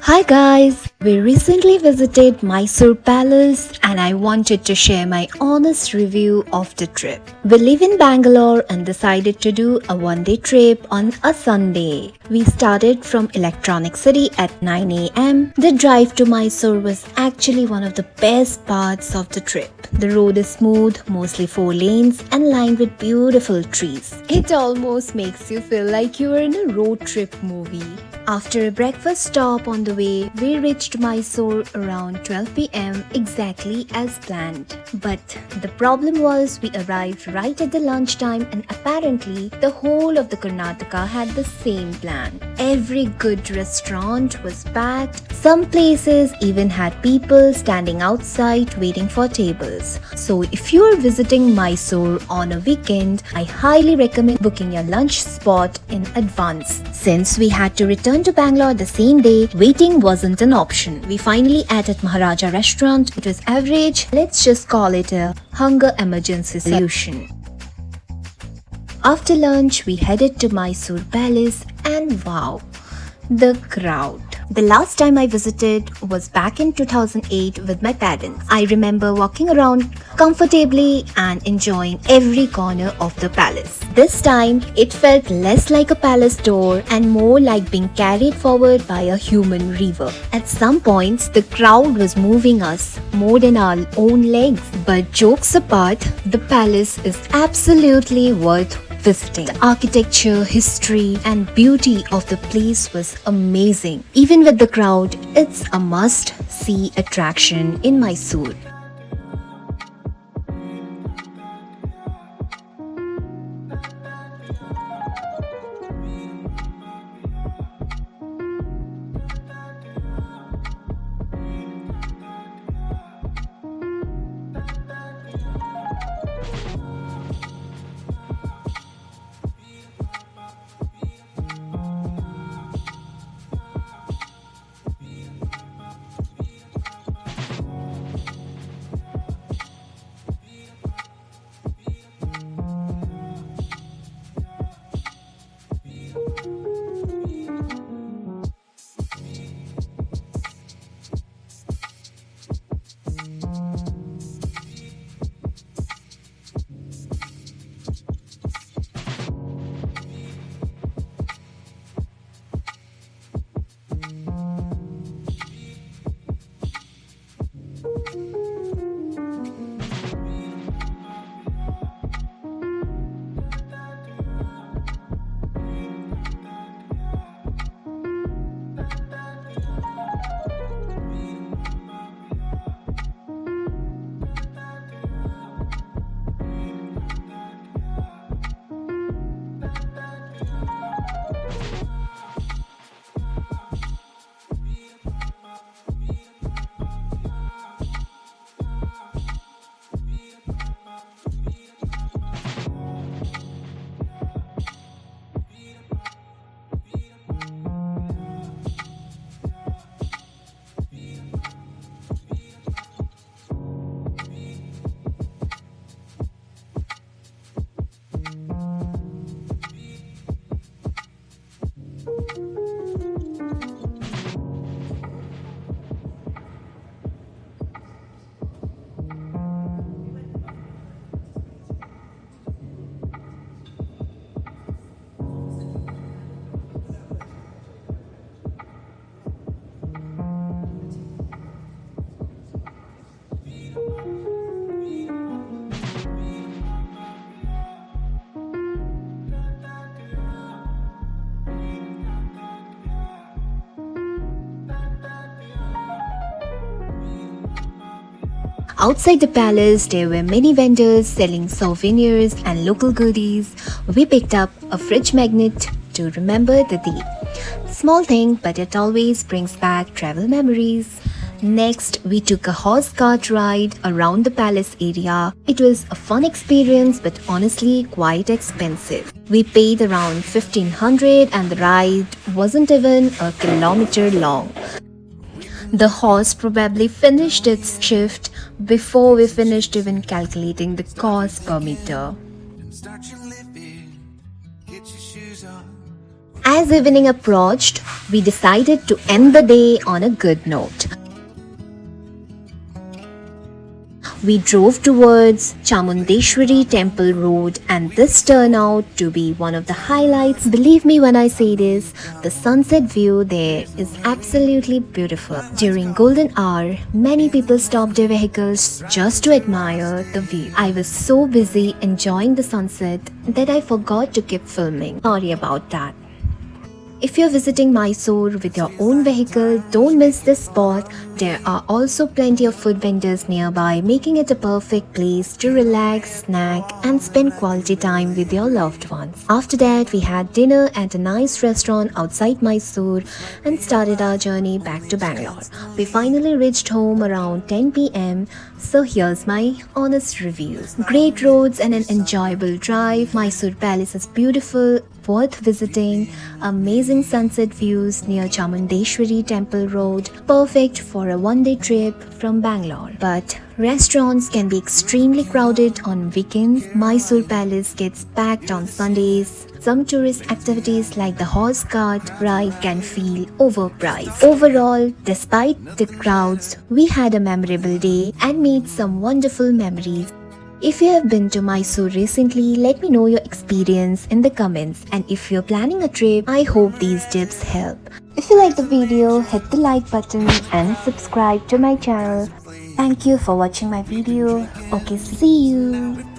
Hi guys, we recently visited Mysore Palace and I wanted to share my honest review of the trip. We live in Bangalore and decided to do a one-day trip on a Sunday. We started from Electronic City at 9 am. The drive to Mysore was actually one of the best parts of the trip. The road is smooth, mostly 4 lanes and lined with beautiful trees. It almost makes you feel like you are in a road trip movie. After a breakfast stop on the way, we reached Mysore around 12 pm exactly as planned. But the problem was we arrived right at the lunchtime and apparently the whole of the Karnataka had the same plan. Every good restaurant was packed. Some places even had people standing outside waiting for tables. So if you are visiting Mysore on a weekend, I highly recommend booking your lunch spot in advance. Since we had to return to Bangalore the same day, waiting wasn't an option. We finally ate at Maharaja restaurant. It was average. Let's just call it a hunger emergency solution. After lunch, we headed to Mysore Palace and wow, the crowd. The last time I visited was back in 2008 with my parents. I remember walking around comfortably and enjoying every corner of the palace. This time, it felt less like a palace tour and more like being carried forward by a human river. At some points, the crowd was moving us more than our own legs. But jokes apart, the palace is absolutely worth visiting. The architecture, history, and beauty of the place was amazing. Even with the crowd, it's a must-see attraction in Mysore. Outside the palace, there were many vendors selling souvenirs and local goodies. We picked up a fridge magnet to remember the date. Small thing, but it always brings back travel memories. Next, we took a horse cart ride around the palace area. It was a fun experience, but honestly quite expensive. We paid around 1500 and the ride wasn't even a kilometer long. The horse probably finished its shift before we finished even calculating the cost per meter. Start your living, get your shoes on. As evening approached, we decided to end the day on a good note. We drove towards Chamundeshwari Temple Road, and this turned out to be one of the highlights. Believe me when I say this, the sunset view there is absolutely beautiful. During golden hour, many people stopped their vehicles just to admire the view. I was so busy enjoying the sunset that I forgot to keep filming. Sorry about that. If you're visiting Mysore with your own vehicle, don't miss this spot. There are also plenty of food vendors nearby, making it a perfect place to relax, snack, and spend quality time with your loved ones. After that, we had dinner at a nice restaurant outside Mysore and started our journey back to Bangalore. We finally reached home around 10 p.m. So here's my honest review. Great roads and an enjoyable drive. Mysore Palace is beautiful, worth visiting. Amazing sunset views near Chamundeshwari Temple Road, perfect for a one-day trip from Bangalore. But restaurants can be extremely crowded on weekends. Mysore Palace gets packed on Sundays. Some tourist activities like the horse cart ride can feel overpriced. Overall, despite the crowds, we had a memorable day and made some wonderful memories. If you have been to Mysore recently, let me know your experience in the comments, and if you're planning a trip, I hope these tips help. If you like the video, hit the like button and subscribe to my channel. Thank you for watching my video. Okay, see you.